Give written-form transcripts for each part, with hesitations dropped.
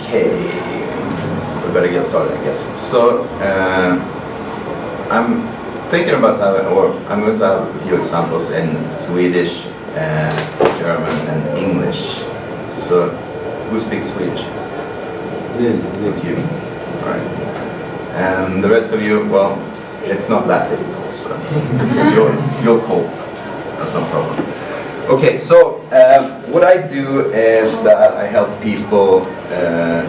Okay, we better get started, I guess. So, I'm thinking about having, or I'm going to have a few examples in Swedish, German, and English. So, who speaks Swedish? You. All right. And the rest of you, well, it's not that difficult, so you'll cope. That's no problem. Okay, so what I do is that I help people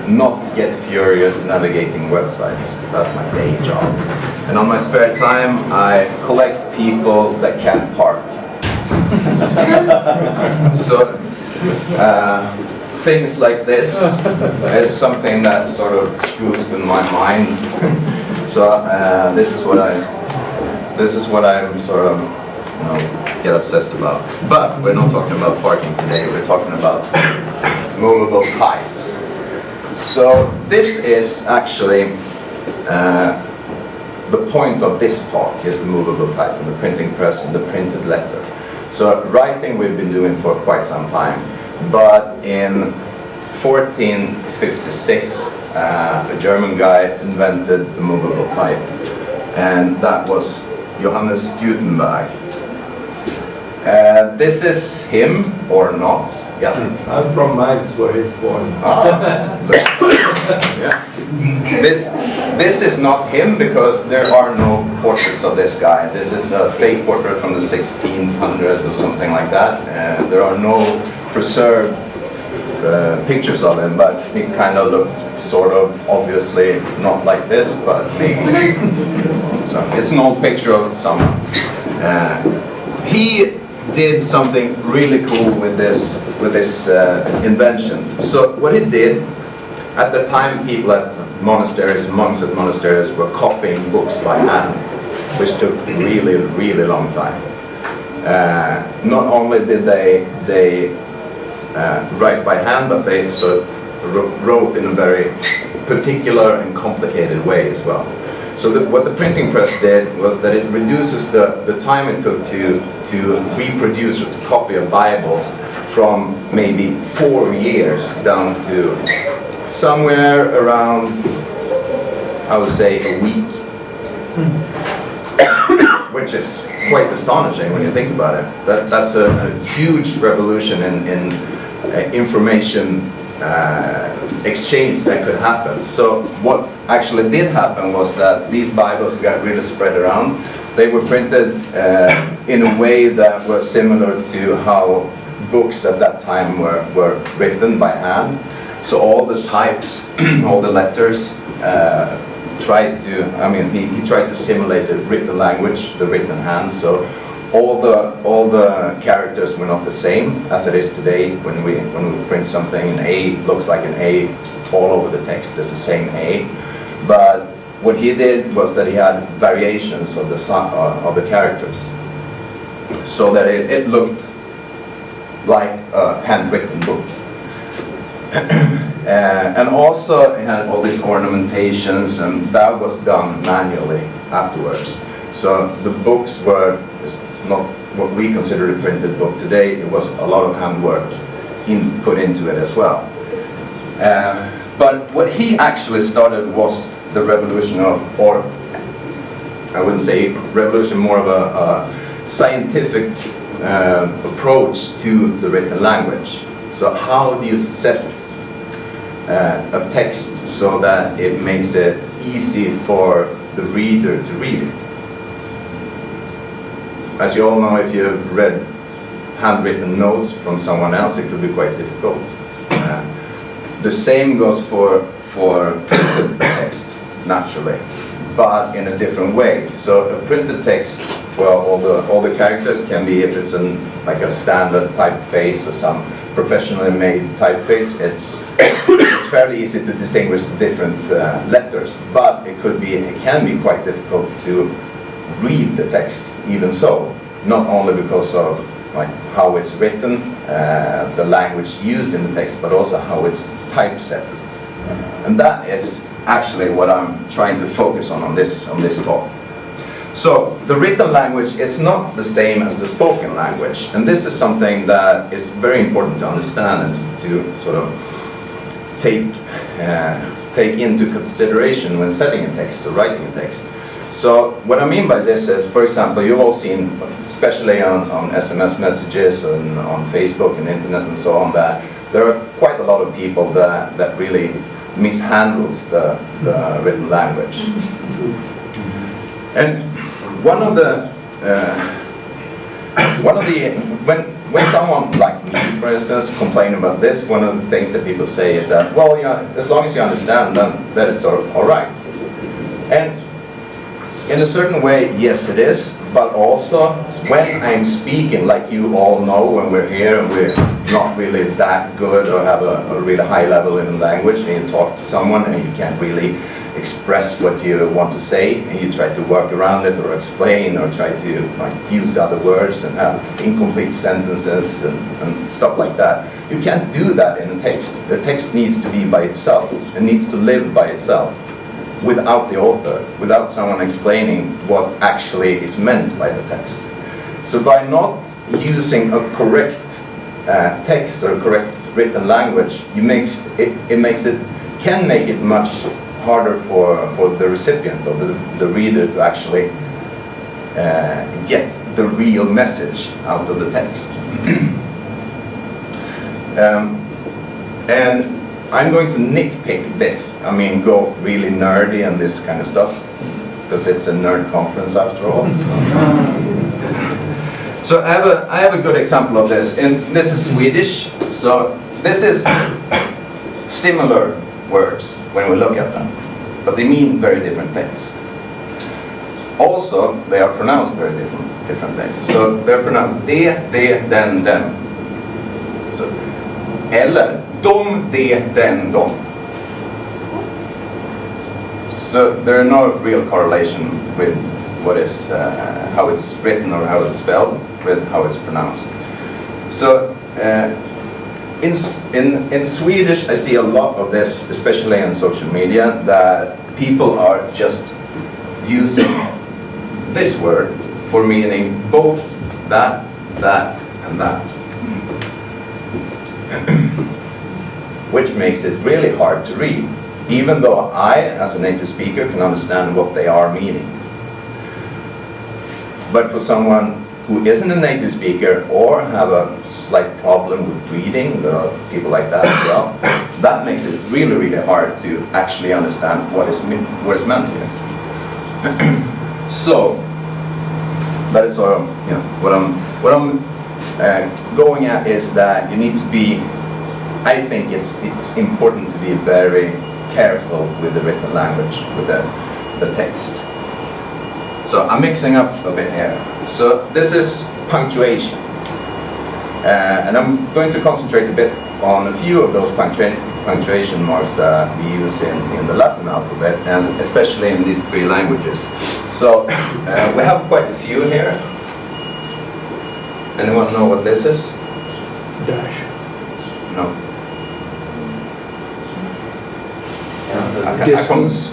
not get furious navigating websites. That's my day job. And on my spare time, I collect people that can't park. So things like this is something that sort of screws with my mind. So this is what I'm sort of, you know, get obsessed about. But we're not talking about parking today, we're talking about movable types. So this is actually the point of this talk is the movable type and the printing press and the printed letter. So writing we've been doing for quite some time, but in 1456 a German guy invented the movable type, and that was Johannes Gutenberg. This is him or not? Yeah. I'm from Mainz, where he's born. Yeah. This is not him because there are no portraits of this guy. This is a fake portrait from the 1600s or something like that. There are no preserved pictures of him, but he kind of looks sort of obviously not like this, but maybe. So it's an old picture of someone. He did something really cool with this invention. So what he did, at the time people at monasteries, monks at monasteries were copying books by hand, which took really, really long time. Not only did they write by hand, but they sort of wrote in a very particular and complicated way as well. So what the printing press did was that it reduces the time it took to reproduce or to copy a Bible from maybe 4 years down to somewhere around, I would say, a week. Which is quite astonishing when you think about it. That's a huge revolution in information exchange that could happen. So what actually did happen was that these Bibles got really spread around. They were printed in a way that was similar to how books at that time were written by hand. So all the types, all the letters tried to, he tried to simulate the written language, the written hand. So all the characters were not the same as it is today. When we print something, an A looks like an A all over the text. It's the same A. But what he did was that he had variations of the characters, so that it looked like a handwritten book. And also it had all these ornamentations, and that was done manually afterwards. So the books were not what we consider a printed book today. It was a lot of handwork put into it as well. But what he actually started was the revolution of, or I wouldn't say revolution, more of a scientific approach to the written language. So how do you set a text so that it makes it easy for the reader to read it? As you all know, if you've read handwritten notes from someone else, it could be quite difficult. The same goes for printed text, naturally, but in a different way. So a printed text, well, all the characters can be, if it's like a standard typeface or some professionally made typeface, it's fairly easy to distinguish the different letters. But it can be quite difficult to read the text, even so, not only because of like how it's written, the language used in the text, but also how it's typeset. And that is actually what I'm trying to focus on this talk. So the written language is not the same as the spoken language, and this is something that is very important to understand and to sort of take into consideration when setting a text or writing a text. So what I mean by this is, for example, you've all seen, especially on SMS messages and on Facebook and internet and so on, that there are quite a lot of people that really mishandles the written language. And when someone like me, for instance, complain about this, one of the things that people say is that, well, yeah, as long as you understand, then that is sort of all right. And in a certain way, yes, it is. But also, when I'm speaking, like you all know, when we're here and we're not really that good or have a really high level in language, and you talk to someone and you can't really express what you want to say, and you try to work around it or explain or try to use other words and have incomplete sentences and stuff like that. You can't do that in a text. The text needs to be by itself. It needs to live by itself, without the author, without someone explaining what actually is meant by the text. So by not using a correct text or a correct written language, can make it much harder for the recipient or the reader to actually get the real message out of the text. And I'm going to nitpick this. I mean, go really nerdy and this kind of stuff, because it's a nerd conference after all. So I have a good example of this, and this is Swedish. So this is similar words when we look at them, but they mean very different things. Also, they are pronounced very different things. So they're pronounced de, den, dem. So, eller dom, de, den, dom. So there are no real correlation with what is how it's written or how it's spelled with how it's pronounced. So in Swedish, I see a lot of this, especially on social media, that people are just using this word for meaning both that, and that. Which makes it really hard to read, even though I, as a native speaker, can understand what they are meaning. But for someone who isn't a native speaker or have a slight problem with reading, there are people like that as well, that makes it really, really hard to actually understand what is meant here. So that is sort of, you know, what I'm going at is that you need to be, I think it's important to be very careful with the written language, with the text. So I'm mixing up a bit here. So this is punctuation. And I'm going to concentrate a bit on a few of those punctuation marks that we use in the Latin alphabet, and especially in these three languages. So we have quite a few here. Anyone know what this is? Dash. No. Distance.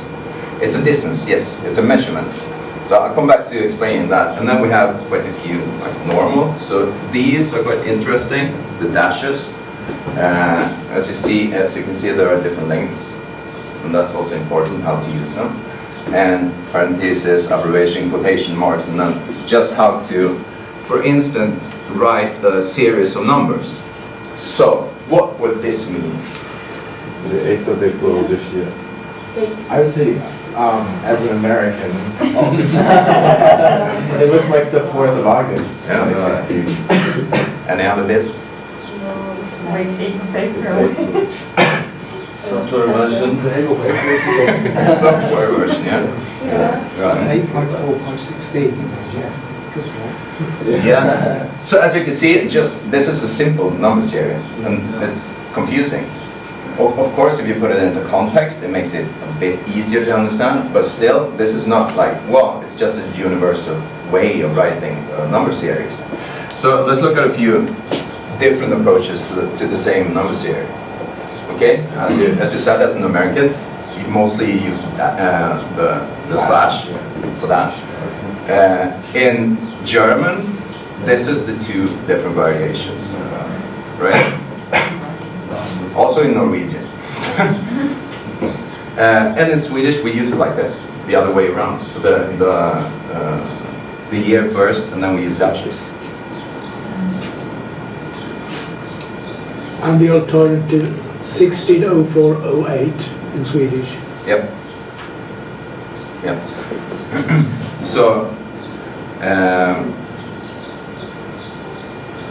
It's a distance, yes. It's a measurement. So I'll come back to explaining that. And then we have quite a few like normal. So these are quite interesting, the dashes. As you can see, there are different lengths. And that's also important, how to use them. And parentheses, abbreviation, quotation marks, and then just how to, for instance, write a series of numbers. So what would this mean? The 8th of April this year. I would say, as an American, it looks like the 4th of August, 2016. Any other bits? No, it's like 8th of April. Software version. Software version, yeah. Yeah. 8.4.16. Yeah. So as you can see, this is a simple number series, and it's confusing. Of course, if you put it into context, it makes it a bit easier to understand, but still, this is not like, well, it's just a universal way of writing a number series. So let's look at a few different approaches to the same number series. Okay, as you said, as an American, you mostly use the slash for that. In German, this is the two different variations, right? Also in Norwegian. And in Swedish, we use it like this, the other way around. So the year first, and then we use dashes. And the alternative 160408 in Swedish. Yep. Yep. So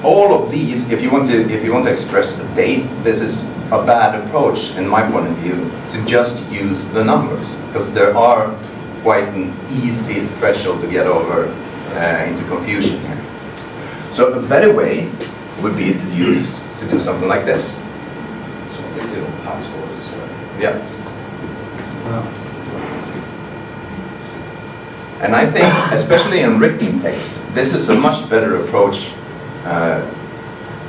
all of these, if you want to express a date, this is a bad approach, in my point of view, to just use the numbers, because there are quite an easy threshold to get over into confusion here. So a better way would be to do something like this. So they do passwords, right? Yeah. And I think, especially in written text, this is a much better approach.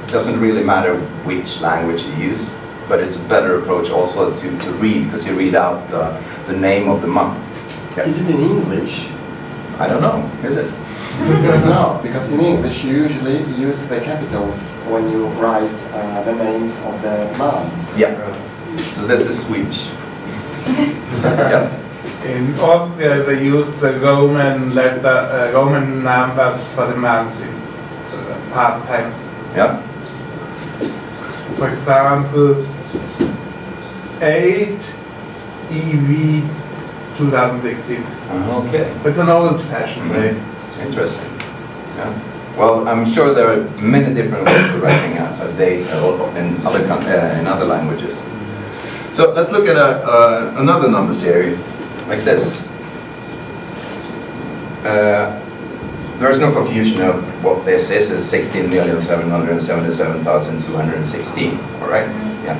Doesn't really matter which language you use, but it's a better approach also to read, because you read out the name of the month. Yeah. Is it in English? I don't know, is it? Because no, because in English you usually use the capitals when you write the names of the months. Yeah. So this is Swedish. Yeah. In Austria, they use the Roman letter, Roman numbers for the months in past times. Yeah. For example, 8 EV 2016. Okay. It's an old-fashioned way. Interesting. Yeah. Well, I'm sure there are many different ways of writing a date in other languages. So let's look at another number series like this. There's no confusion of what this is 16,777,216. All right. Yeah.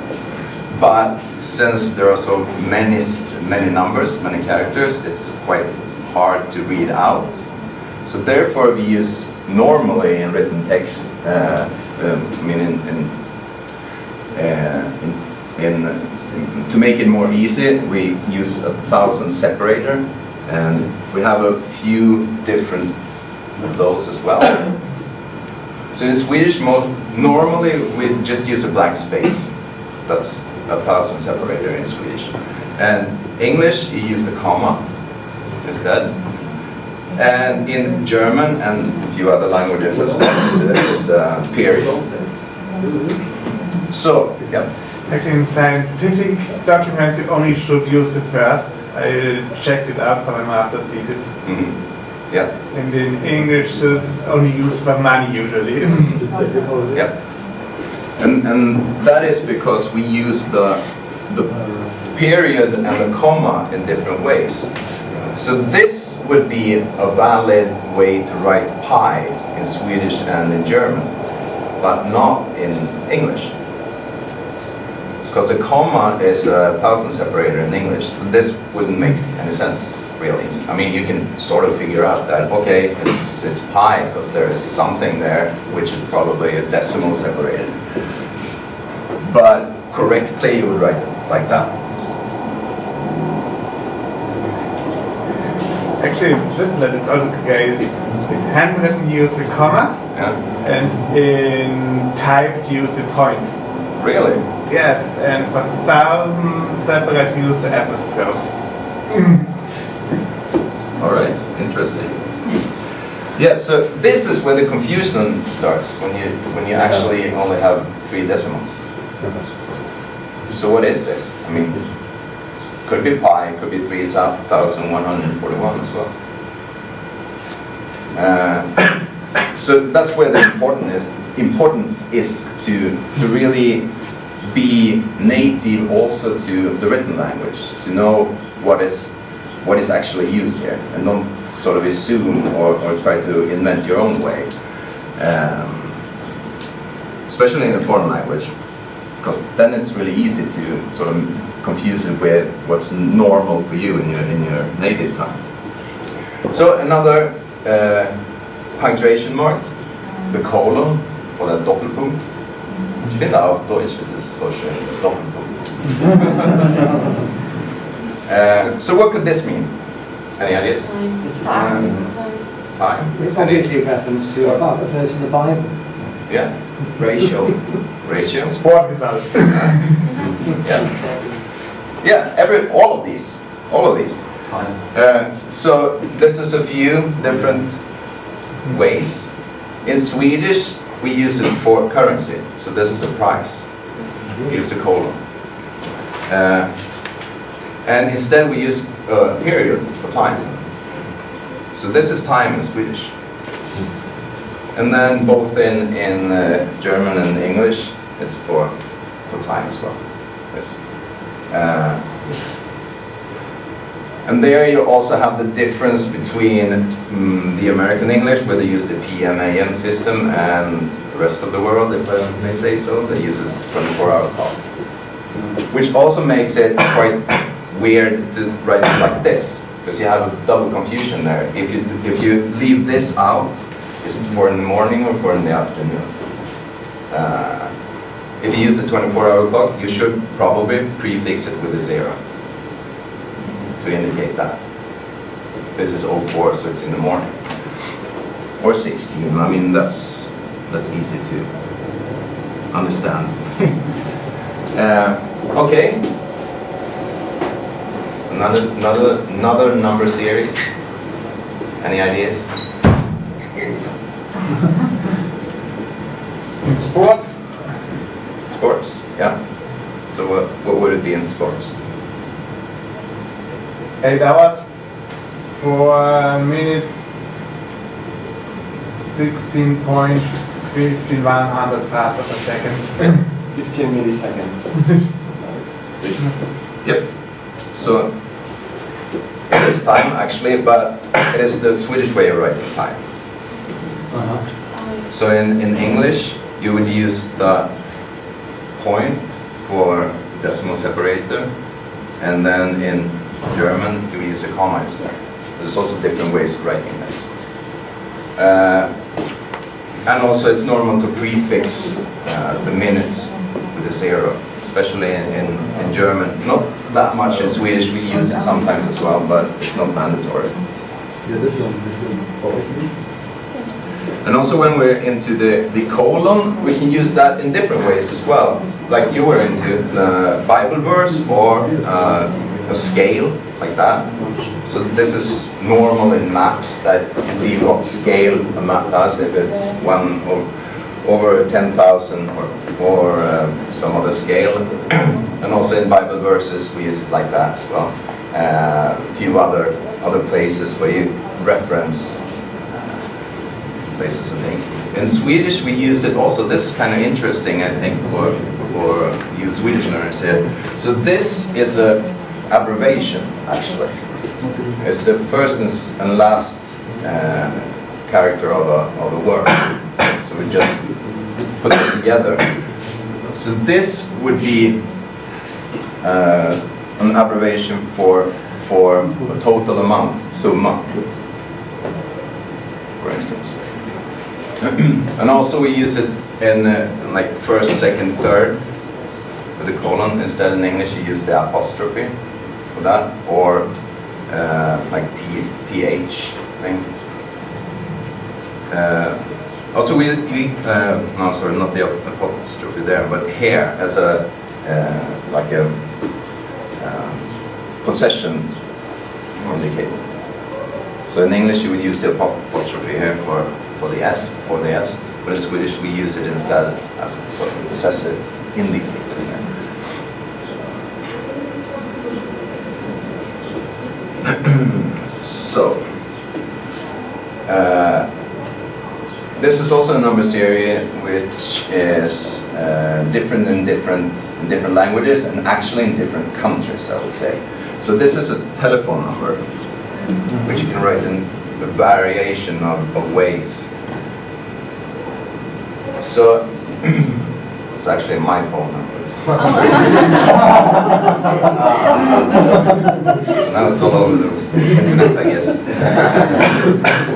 But since there are so many numbers, many characters, it's quite hard to read out. So therefore, we use normally in written text. To make it more easy, we use a 1000 separator, and we have a few different of those as well. So in Swedish, normally we just use a blank space. That's a 1000 separator in Swedish. And English, you use the comma instead. And in German and a few other languages as well, it's the period. So, yeah. Actually, in scientific documents, you only should use the first. I checked it out for my master's thesis. Mm-hmm. Yeah. And in English, this is only used for money usually. Yeah. And that is because we use the period and the comma in different ways. So this would be a valid way to write pi in Swedish and in German, but not in English. Because the comma is a 1000 separator in English, so this wouldn't make any sense, really. I mean, you can sort of figure out that, okay, it's pi, because there is something there, which is probably a decimal separated. But correctly, you would write it like that. Actually, in Switzerland, it's also crazy. In handwritten, you use the comma, Yeah. and in typed, you use the point. Really? Yes, and for 1000 separate, you use the apostrophe. All right, interesting. Yeah, so this is where the confusion starts, when you actually only have 3 decimals. So what is this? I mean, could be pi, could be 3,141 as well. So that's where the importance is to really be native also to the written language, to know what is actually used here, and don't sort of assume or try to invent your own way, especially in a foreign language, because then it's really easy to sort of confuse it with what's normal for you in your native tongue. So another punctuation mark, the colon oder Doppelpunkt. Ich finde auf Deutsch ist es so schön, Doppelpunkt. So what could this mean? Any ideas? It's a time. Time? It's obviously a reference to a verse in the Bible. Yeah. Ratio. Ratio? Sportgesalt. Yeah. Yeah, all of these. So this is a few different ways. In Swedish, we use it for currency. So this is a price. We use the colon. And instead we use a period for time. So this is time in Swedish. And then both in German and English, it's for time as well. Yes. And there you also have the difference between the American English, where they use the PM/AM system, and the rest of the world, if I may say so, that uses 24-hour clock. Which also makes it quite weird to write it like this, because you have a double confusion there. If you leave this out, is it for in the morning or for in the afternoon? If you use the 24-hour clock, you should probably prefix it with a 0 to indicate that. This is 04, so it's in the morning. Or 16, I mean, that's easy to understand. Okay. Another number series. Any ideas? In sports, Sports, yeah. So what would it be in sports? that was for minutes 16.51 parts of a second. 15 milliseconds. Yep. So it is time actually, but it is the Swedish way of writing time. So in English, you would use the point for decimal separator, and then in German, you use a comma instead. There's also different ways of writing this. And also it's normal to prefix the minutes with a 0, especially in German. Not that much in Swedish, we use it sometimes as well, but it's not mandatory. And also when we're into the colon, we can use that in different ways as well. Like you were into the Bible verse or a scale, like that. So this is normal in maps, that you see what scale a map does, if it's 1 over 10,000 or some other scale. And also in Bible verses we use it like that as well. A few other places where you reference places, I think. In Swedish we use it also. This is kind of interesting, I think, for you Swedish learners here. So this is a abbreviation, actually. It's the first and last character of a word. So we just put it together. So this would be an abbreviation for a total amount, summa, for instance. And also we use it in like first, second, third with the colon. Instead in English you use the apostrophe for that, or like th thing. Also we no, sorry, not the apostrophe there, but here as a like a possession indicator. So in English you would use the apostrophe here for the s, but in Swedish we use it instead as a sort of possessive indicator. So this is also a number series which is different in different languages, and actually in different countries, I would say. So this is a telephone number which you can write in a variation of ways. So it's actually my phone number. So now it's all over the internet, I guess.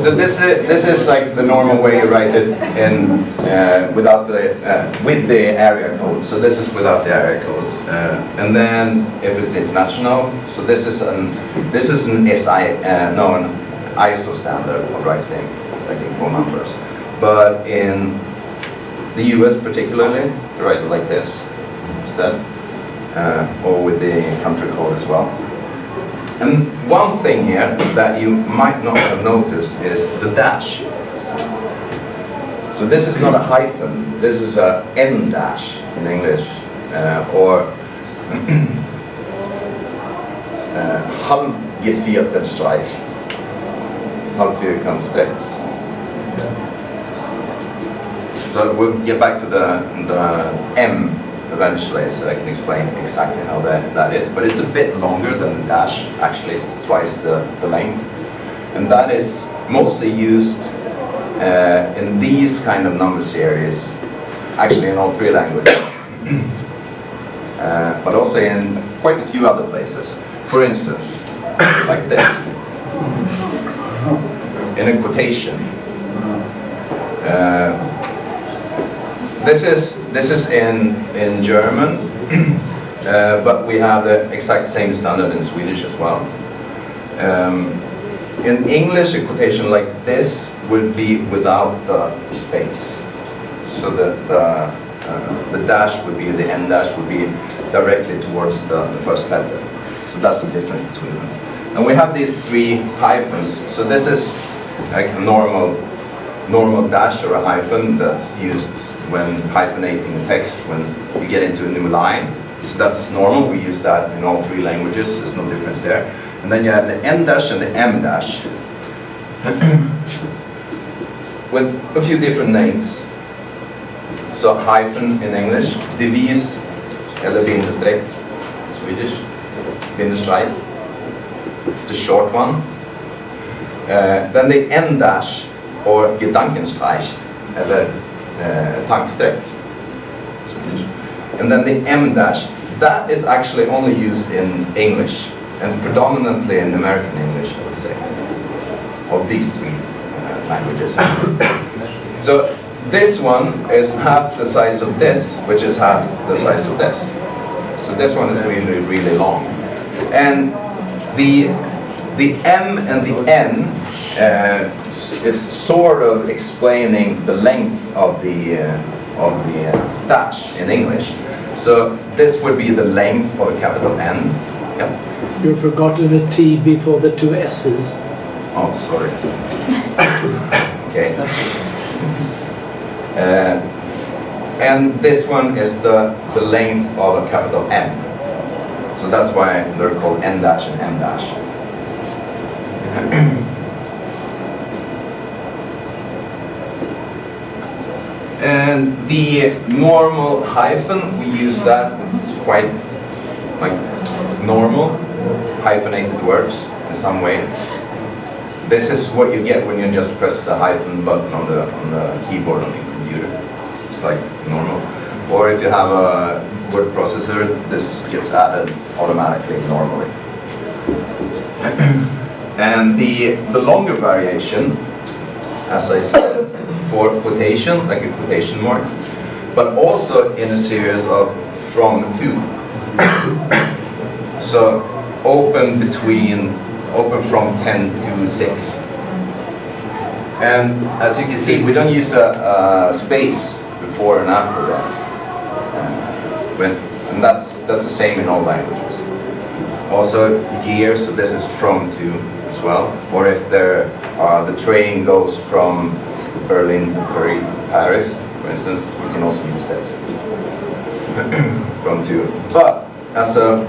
So this is like the normal way you write it in without the with the area code. So this is without the area code, and then if it's international, so this is an ISO standard of writing phone numbers. But in the US particularly, they write it like this instead. or with the country code as well. And one thing here that you might not have noticed is the dash. So this is not a hyphen, this is a N dash in English, or halvgefirtet Streich, halvfyrkantsstreck. So we'll get back to the M eventually, so I can explain exactly how that is. But it's a bit longer than the dash. Actually, it's twice the length. And that is mostly used in these kind of number series, actually in all three languages, but also in quite a few other places. For instance, like this, in a quotation. This is in German, but we have the exact same standard in Swedish as well. In English, a quotation like this would be without the space. So the dash would be, the end dash would be directly towards the first letter. So that's the difference between them. And we have these three hyphens. So this is like a normal dash or a hyphen that's used when hyphenating the text when you get into a new line. So that's normal, we use that in all three languages, there's no difference there. And then you have the N dash and the M dash with a few different names. So hyphen in English, devis eller bindestreck in Swedish, bindestreich, it's the short one. Then the N dash or Gedankenstreich, eller tankstreck, Swedish. And then the M dash, that is actually only used in English, and predominantly in American English, I would say, of these three languages. So this one is half the size of this, which is half the size of this. So this one is really, really long. And the M and the N, it's sort of explaining the length of the dash in English. So this would be the length of a capital N. Yeah. You've forgotten a T before the two S's. Oh, sorry. Okay. And this one is the length of a capital M. So that's why they're called N dash and M dash. And the normal hyphen, we use that, it's quite like normal hyphenated words in some way. This is what you get when you just press the hyphen button on the keyboard on the computer. It's like normal. Or if you have a word processor, this gets added automatically normally. And the longer variation, as I said, for quotation, like a quotation mark, but also in a series of from to. So open from 10 to 6. And as you can see, we don't use a space before and after that. And that's the same in all languages. Also year, so this is from to as well. Or if the train goes from Berlin to Paris, for instance, we can also use this. From to. But as a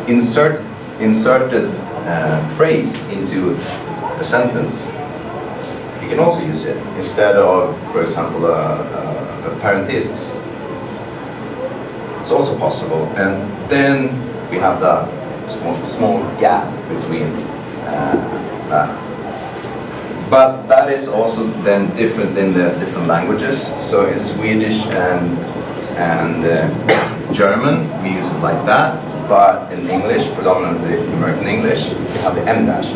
inserted phrase into a sentence, you can also use it instead of, for example, a parenthesis. It's also possible, and then we have the small gap between that. But that is also then different in the different languages. So in Swedish and German, we use it like that. But in English, predominantly American English, we have the M dash.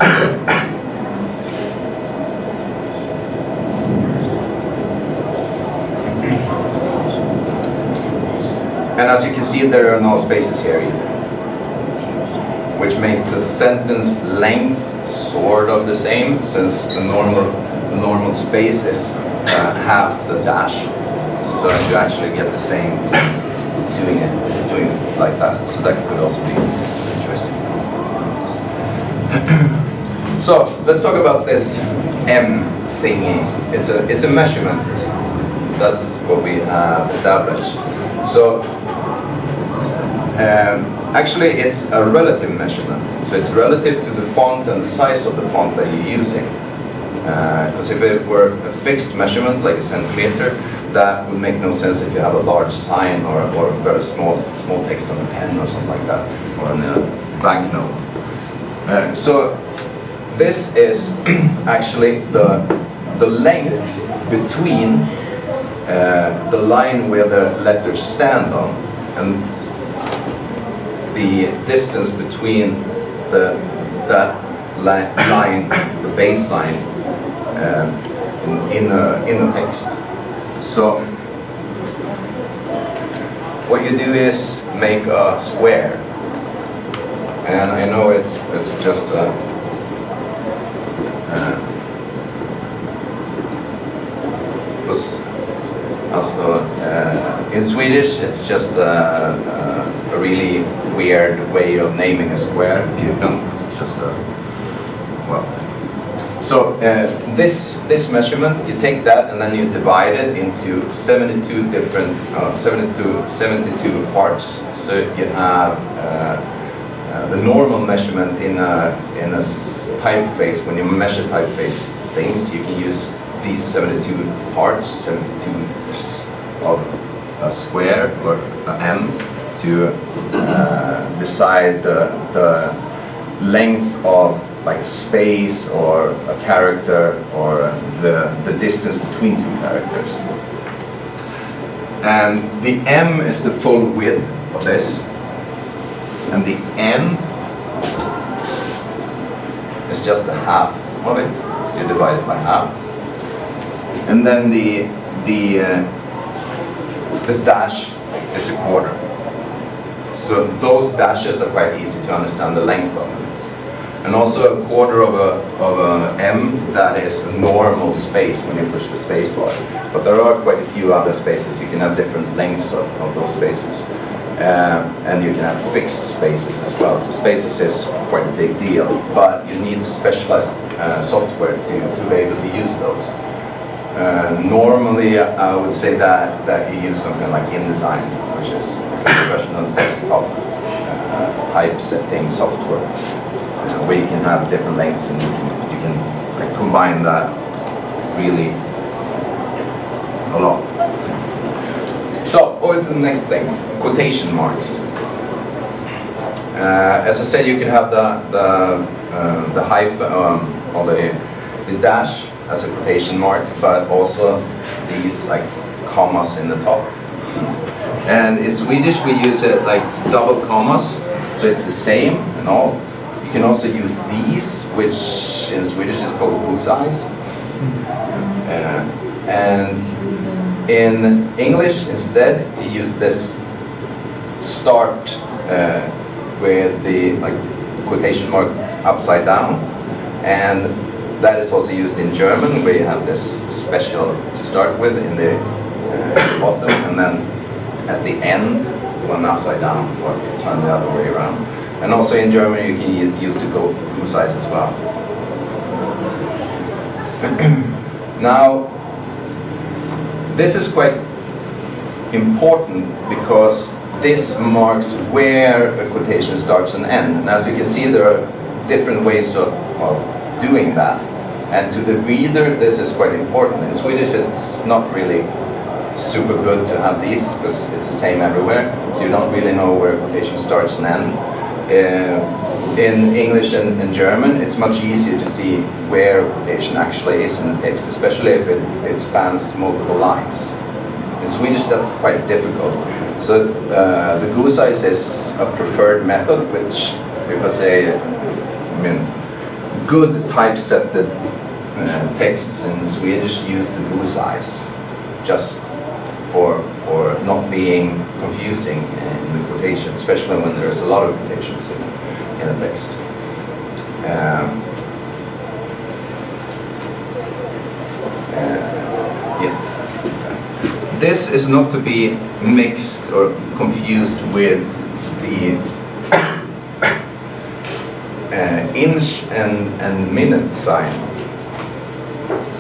And as you can see, there are no spaces here either, which make the sentence length sort of the same, since the normal space is half the dash. So you actually get the same doing doing it like that. So that could also be interesting. So let's talk about this M thingy. It's a measurement. That's what we have established. So actually it's a relative measurement. So it's relative to the font and the size of the font that you're using. Because if it were a fixed measurement, like a centimeter, that would make no sense if you have a large sign or very small text on a pen or something like that, or on a banknote. So this is actually the length between the line where the letters stand on and the distance between that line, the baseline, in a text. So what you do is make a square, and I know it's just a in Swedish it's just a really weird way of naming a square. If you don't, it's just a So this measurement, you take that and then you divide it into 72 different, 72 parts. So you have the normal measurement in a typeface. When you measure typeface things, you can use these 72 parts, 72 of a square or an M to decide the length of like space or a character or the distance between two characters. And the M is the full width of this, and the N is just the half of it, so you divide it by half. And then the dash is a quarter. So those dashes are quite easy to understand the length of them. And also a quarter of a M, that is a normal space when you push the space bar. But there are quite a few other spaces. You can have different lengths of those spaces. And you can have fixed spaces as well. So spaces is quite a big deal, but you need specialized software to be able to use those. Normally, I would say that you use something like InDesign, which is professional desktop typesetting software, where you can have different lengths and you can like, combine that really a lot. So over to the next thing, quotation marks. As I said, you can have the hyphen or the dash as a quotation mark, but also these like commas in the top. And in Swedish we use it like double commas, so it's the same and all. You can also use these, which in Swedish is called bullseyes. And in English instead you use this start with the like quotation mark upside down, and that is also used in German, where you have this special to start with in the bottom, and then at the end one upside down or turn the other way around. And also in German you can use the bullseyes as well. Now this is quite important because this marks where a quotation starts and ends. And as you can see, there are different ways of doing that. And to the reader, this is quite important. In Swedish, it's not really super good to have these because it's the same everywhere. So you don't really know where a quotation starts and ends. In English and German, it's much easier to see where a quotation actually is in the text, especially if it spans multiple lines. In Swedish, that's quite difficult. So the bullseyes is a preferred method, which, if I say, I mean, good typesetted texts in Swedish use the bullseyes, just for not being confusing in the quotation, especially when there's a lot of quotations in a text. this is not to be mixed or confused with the inch and minute sign.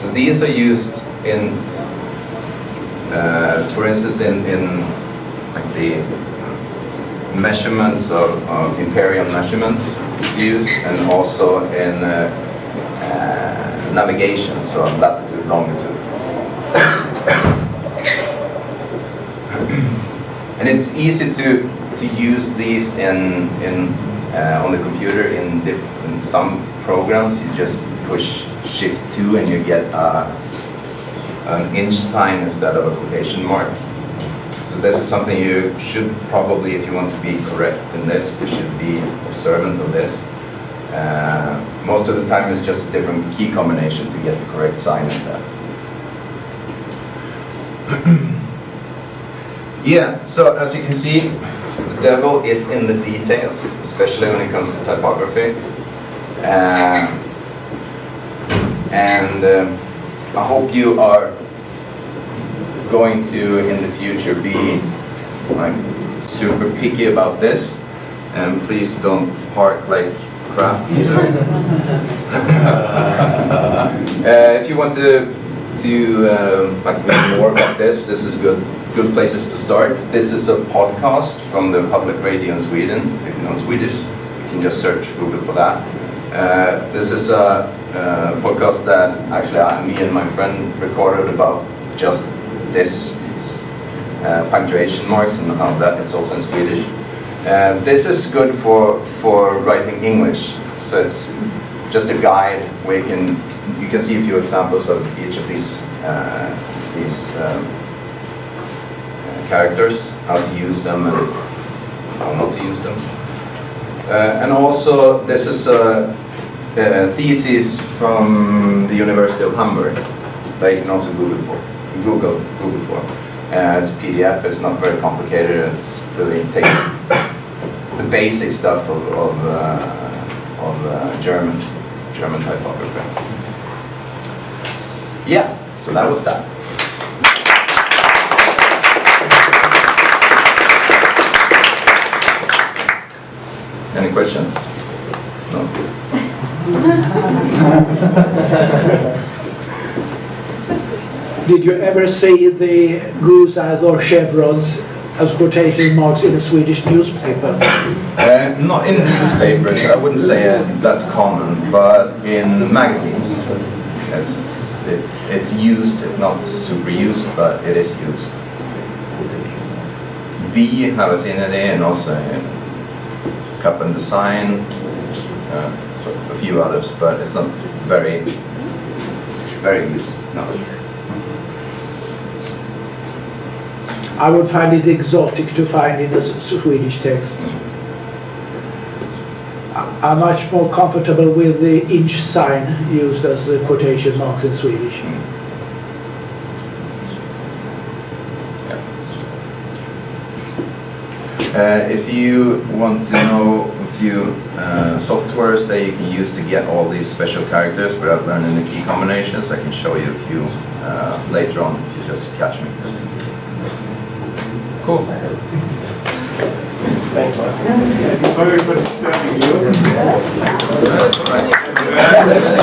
So these are used in, for instance, in like the measurements of imperial measurements is used, and also in navigation, so latitude, longitude. And it's easy to use these in on the computer in some programs. You just push Shift 2 and you get an inch sign instead of a quotation mark. So this is something you should probably, if you want to be correct in this, you should be observant of this. Most of the time it's just a different key combination to get the correct sign instead. Yeah, so as you can see, the devil is in the details, especially when it comes to typography. I hope you are going to, in the future, be like super picky about this, and please don't park like crap either. If you want to like read more about this is good places to start. This is a podcast from the public radio in Sweden. If you know Swedish, you can just search Google for that. This is a podcast that actually me and my friend recorded about just this punctuation marks and how that it's also in Swedish. This is good for writing English. So it's just a guide where you can see a few examples of each of these characters, how to use them and how not to use them. And also, this is a thesis from the University of Hamburg that you can also Google for. It's PDF. It's not very complicated. It's really takes the basic stuff of German typography. Yeah, so that was that. Any questions? No? Did you ever see the goose eyes or chevrons as quotation marks in a Swedish newspaper? Not in newspapers, I wouldn't say that's common, but in magazines it's used, not super used, but it is used. Vi har jag sett det, and also Cup and Design, a few others, but it's not very used, no. I would find it exotic to find in a Swedish text. I'm much more comfortable with the inch sign used as the quotation marks in Swedish. If you want to know a few softwares that you can use to get all these special characters without learning the key combinations, I can show you a few later on if you just catch me. Cool. Thank you. That's all right.